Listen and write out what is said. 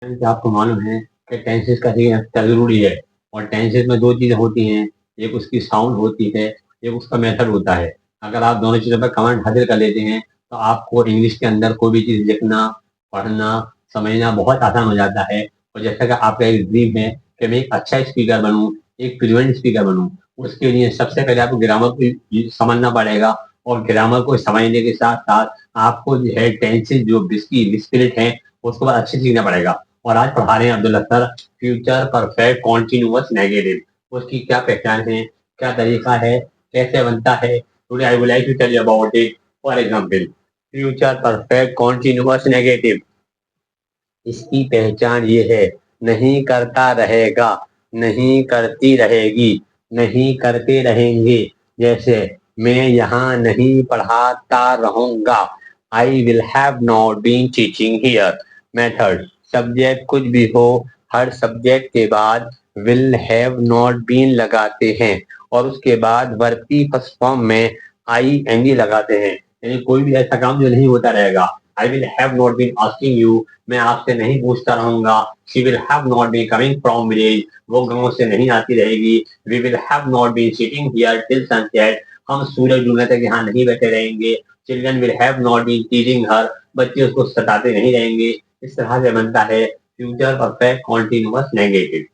कि आपको मालूम है कि टेंसेस का सीखना कितना जरूरी है। और टेंसेस में दो चीजें होती हैं, एक उसकी साउंड होती है, एक उसका मेथड होता है। अगर आप दोनों चीजों पर कमांड हासिल कर लेते हैं तो आपको इंग्लिश के अंदर कोई भी चीज लिखना, पढ़ना, समझना बहुत आसान हो जाता है। और जैसा कि आपका एक ड्रीम है कि मैं एक अच्छा स्पीकर बनूं, एक फ्लुएंट स्पीकर बनूं, उसके लिए सबसे पहले आपको ग्रामर को समझना पड़ेगा। और ग्रामर को समझने के साथ साथ आपको जो है टेंसेस जो इसकी स्पिरिट है उसको अच्छे से सीखना पड़ेगा। और आज पढ़ा रहे हैं Abdullah sir future perfect continuous negative. उसकी क्या पहचान है, क्या तरीका है, कैसे बनता है, today I would like to tell you about it. For example, future perfect continuous negative, इसकी पहचान ये है, नहीं करता रहेगा, नहीं करती रहेगी, नहीं करते रहेंगे। जैसे मैं यहाँ नहीं पढ़ाता रहूंगा, I will have not been teaching here. Method, subject कुछ भी हो, हर सब्जेक्ट के बाद विल हैव नॉट बीन लगाते हैं और उसके बाद वर्ती फर्स्ट फॉर्म में आई एन जी लगाते हैं। यानी कोई भी ऐसा काम जो नहीं होता रहेगा। I will have not been asking you, मैं आपसे नहीं पूछता रहूंगा। She will have not been coming from village, वो गांव से नहीं आती रहेगी। We will have not been sitting here till sunset, हम सूरज डूबने तक यहाँ नहीं बैठे रहेंगे। Children will have not been teasing her, बच्चे उसको सताते नहीं रहेंगे। इस तरह से बनता है फ्यूचर परफेक्ट कॉन्टिन्यूअस नेगेटिव।